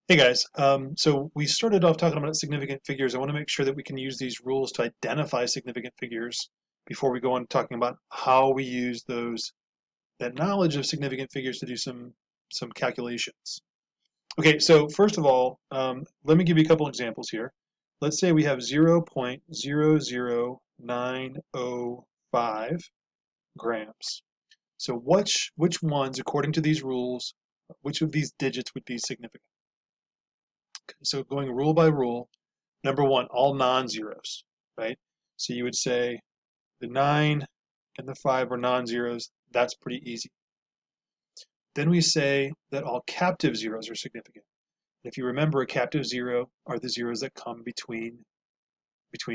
Hey guys, so we started off talking about significant figures. I want to make sure that we can use these rules to identify significant figures before we go on talking about how we use that knowledge of significant figures to do some calculations. Okay, so first of all, let me give you a couple examples here. Let's say we have 0.00905 grams. So which ones, according to these rules, which of these digits would be significant? So going rule by rule, number one, all non-zeros, right? So you would say the 9 and the 5 are non-zeros. That's pretty easy. Then we say that all captive zeros are significant. If you remember, a captive zero are the zeros that come between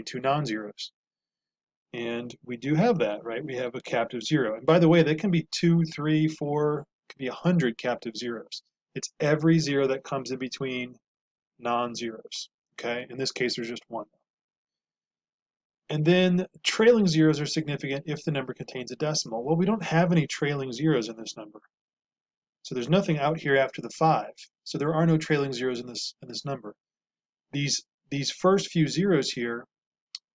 two non-zeros. And we do have that, right? We have a captive zero. And by the way, that can be 2, 3, 4, could be 100 captive zeros. It's every zero that comes in between non-zeros, okay? In this case, there's just one. And then trailing zeros are significant if the number contains a decimal. Well, we don't have any trailing zeros in this number. So there's nothing out here after the 5. So there are no trailing zeros in this number. These first few zeros here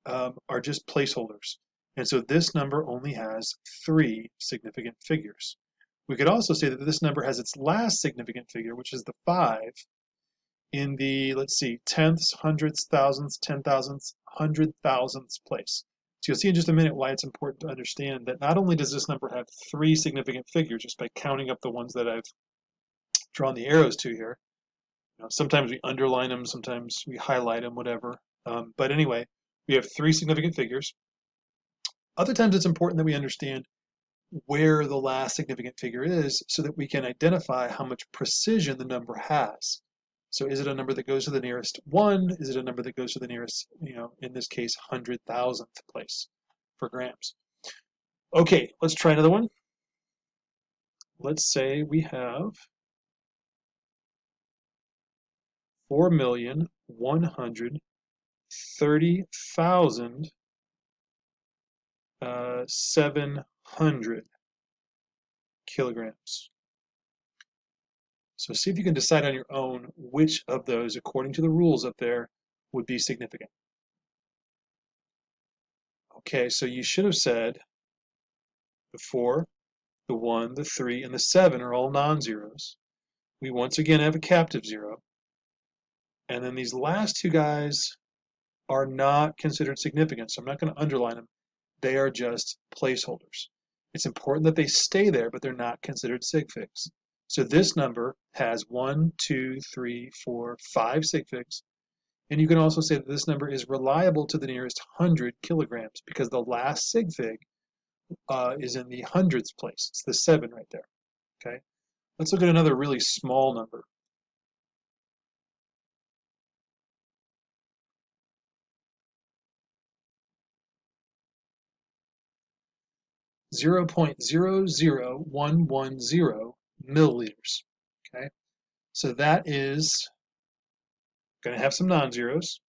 are just placeholders. And so this number only has 3 significant figures. We could also say that this number has its last significant figure, which is the 5, in the, let's see, tenths, hundredths, thousandths, 10,000ths, 100,000ths place. So you'll see in just a minute why it's important to understand that not only does this number have 3 significant figures just by counting up the ones that I've drawn the arrows to here. Sometimes we underline them, sometimes we highlight them, whatever. But anyway, we have 3 significant figures. Other times it's important that we understand where the last significant figure is so that we can identify how much precision the number has. So is it a number that goes to the nearest 1? Is it a number that goes to the nearest, in this case, 100,000th place for grams? Okay, let's try another one. Let's say we have 4,130,700 kilograms. So see if you can decide on your own which of those, according to the rules up there, would be significant. Okay, so you should have said the 4, the 1, the 3, and the 7 are all non-zeros. We once again have a captive zero. And then these last two guys are not considered significant, so I'm not going to underline them. They are just placeholders. It's important that they stay there, but they're not considered sig figs. So this number has 1, 2, 3, 4, 5 sig figs. And you can also say that this number is reliable to the nearest 100 kilograms because the last sig fig is in the hundreds place. It's the 7 right there. Okay. Let's look at another really small number. 0.00110 milliliters. Okay. So that is going to have some non-zeros.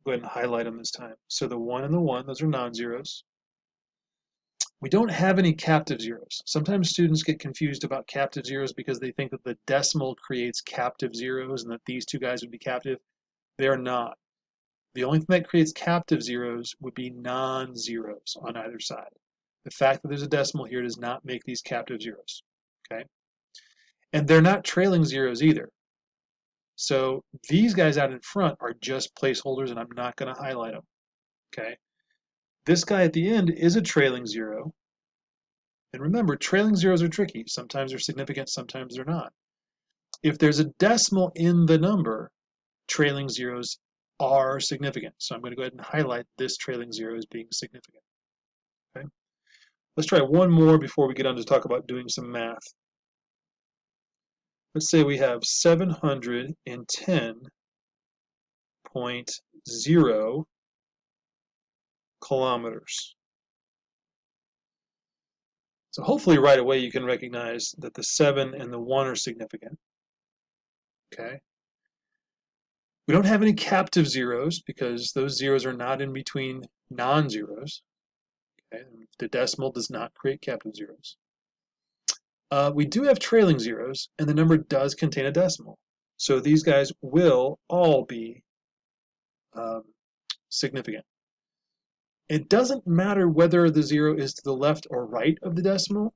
Go ahead and highlight them this time. So the 1 and the 1, those are non-zeros. We don't have any captive zeros. Sometimes students get confused about captive zeros because they think that the decimal creates captive zeros and that these two guys would be captive. They're not. The only thing that creates captive zeros would be non-zeros on either side. The fact that there's a decimal here does not make these captive zeros. Okay? And they're not trailing zeros either. So these guys out in front are just placeholders and I'm not going to highlight them. Okay? This guy at the end is a trailing zero. And remember, trailing zeros are tricky. Sometimes they're significant, sometimes they're not. If there's a decimal in the number, trailing zeros are significant. So I'm going to go ahead and highlight this trailing zero as being significant. Okay? Let's try one more before we get on to talk about doing some math. Let's say we have 710.0 kilometers. So hopefully right away you can recognize that the 7 and the 1 are significant. Okay. We don't have any captive zeros because those zeros are not in between non-zeros. Okay. The decimal does not create captive zeros. We do have trailing zeros, and the number does contain a decimal. So these guys will all be um, significant. It doesn't matter whether the 0 is to the left or right of the decimal.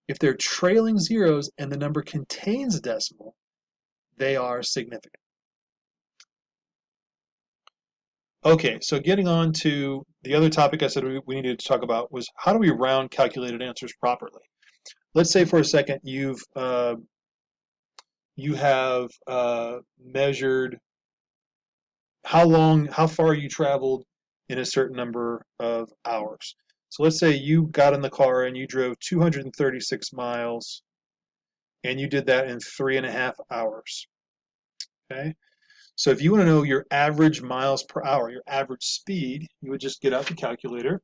If they're trailing zeros and the number contains a decimal, they are significant. Okay, so getting on to the other topic I said we needed to talk about was how do we round calculated answers properly? Let's say for a second you have measured how far you traveled in a certain number of hours. So let's say you got in the car and you drove 236 miles and you did that in 3.5 hours. Okay. So if you want to know your average miles per hour, your average speed, you would just get out the calculator,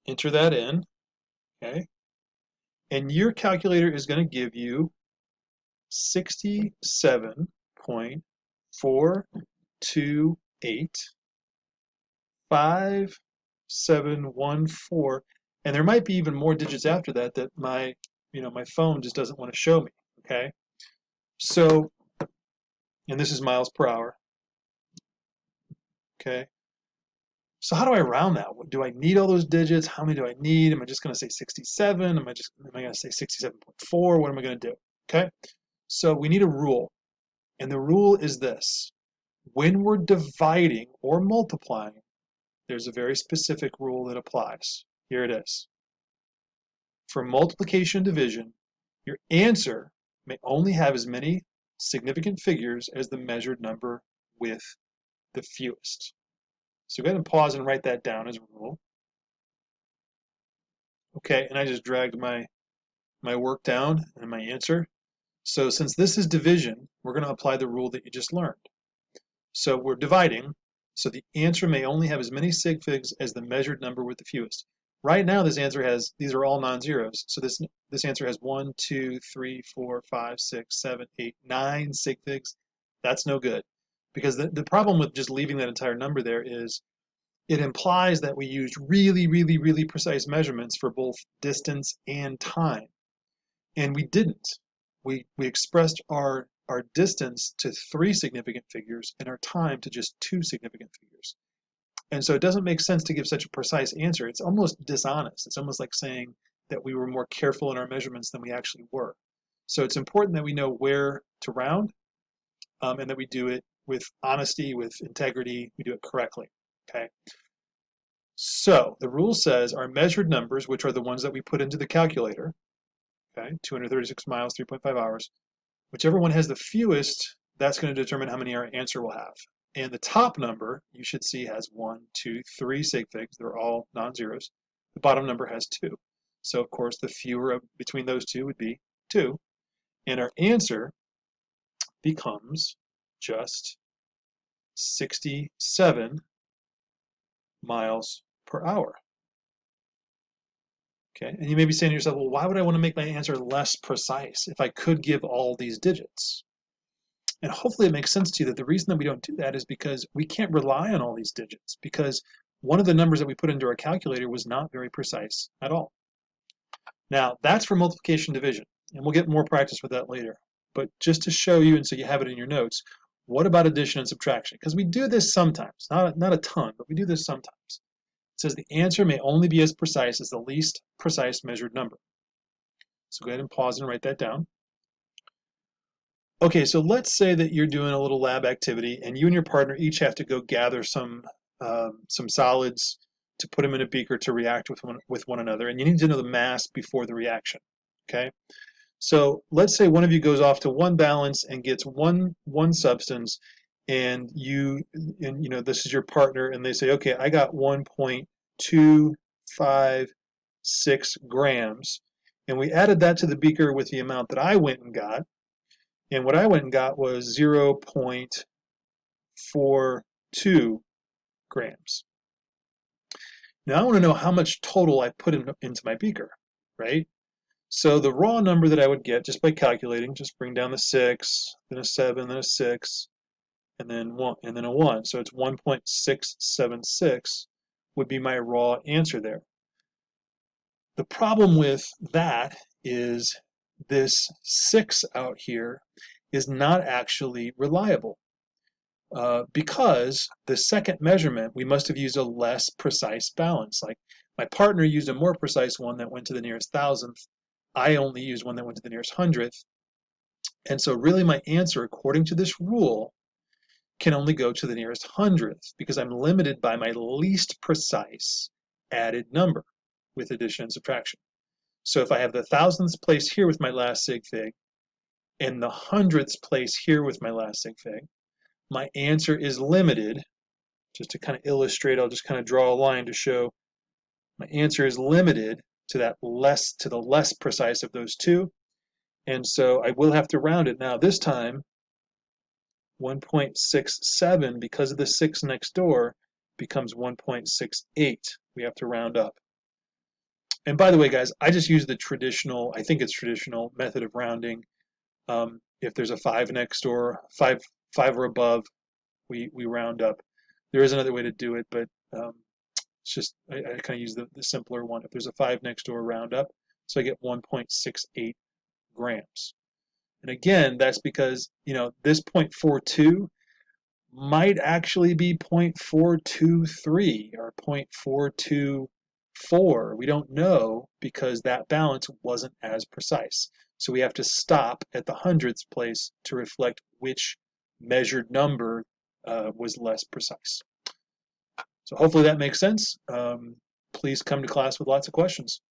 enter that in, okay? And your calculator is going to give you 67.4285714, and there might be even more digits after that that my phone just doesn't want to show me, okay? So, and this is miles per hour, okay? So how do I round that? Do I need all those digits? How many do I need? Am I just going to say 67? Am I going to say 67.4? What am I going to do? Okay? So we need a rule. And the rule is this. When we're dividing or multiplying, there's a very specific rule that applies. Here it is. For multiplication and division, your answer may only have as many significant figures as the measured number with the fewest. So go ahead and pause and write that down as a rule. Okay, and I just dragged my work down and my answer. So since this is division, we're going to apply the rule that you just learned. So we're dividing, so the answer may only have as many sig figs as the measured number with the fewest. Right now this answer has, these are all non-zeros, so this answer has 1, 2, 3, 4, 5, 6, 7, 8, 9 sig figs. That's no good. Because the problem with just leaving that entire number there is it implies that we used really, really, really precise measurements for both distance and time. And we didn't. We expressed our distance to 3 significant figures and our time to just 2 significant figures. And so it doesn't make sense to give such a precise answer. It's almost dishonest. It's almost like saying that we were more careful in our measurements than we actually were. So it's important that we know where to round and that we do it with honesty, with integrity, we do it correctly, okay? So the rule says our measured numbers, which are the ones that we put into the calculator, okay, 236 miles, 3.5 hours, whichever one has the fewest, that's going to determine how many our answer will have. And the top number, you should see, has 1, 2, 3 sig figs. They're all non-zeros. The bottom number has 2. So, of course, the fewer between those two would be 2. And our answer becomes just 67 miles per hour. Okay, and you may be saying to yourself, well, why would I want to make my answer less precise if I could give all these digits? And hopefully it makes sense to you that the reason that we don't do that is because we can't rely on all these digits, because one of the numbers that we put into our calculator was not very precise at all. Now, that's for multiplication division, and we'll get more practice with that later. But just to show you, and so you have it in your notes, what about addition and subtraction? Because we do this sometimes, not a ton, but we do this sometimes. It says the answer may only be as precise as the least precise measured number. So go ahead and pause and write that down. Okay, so let's say that you're doing a little lab activity and you and your partner each have to go gather some solids to put them in a beaker to react with one another, and you need to know the mass before the reaction, okay? So let's say one of you goes off to one balance and gets one substance, and this is your partner, and they say, okay, I got 1.256 grams, and we added that to the beaker with the amount that I went and got, and what I went and got was 0.42 grams. Now I want to know how much total I put into my beaker, right? So the raw number that I would get just by calculating, just bring down the 6, then a 7, then a 6, and then 1, and then a 1. So it's 1.676 would be my raw answer there. The problem with that is this 6 out here is not actually reliable. Because the second measurement, we must have used a less precise balance. Like my partner used a more precise one that went to the nearest thousandth. I only used one that went to the nearest hundredth. And so really my answer, according to this rule, can only go to the nearest hundredth because I'm limited by my least precise added number with addition and subtraction. So if I have the thousandths place here with my last sig fig and the hundredths place here with my last sig fig, my answer is limited. Just to kind of illustrate, I'll just kind of draw a line to show my answer is limited to the less precise of those two. And so I will have to round it now. This time, 1.67, because of the 6 next door, becomes 1.68. We have to round up. And by the way, guys, I just use the traditional, I think it's traditional method of rounding. If there's a 5 next door, five or above, we round up. There is another way to do it, but it's just, I kind of use the simpler one. If there's a 5 next door, round up. So I get 1.68 grams. And again, that's because, this 0.42 might actually be 0.423 or 0.424. We don't know because that balance wasn't as precise. So we have to stop at the hundredths place to reflect which measured number was less precise. So hopefully that makes sense. Please come to class with lots of questions.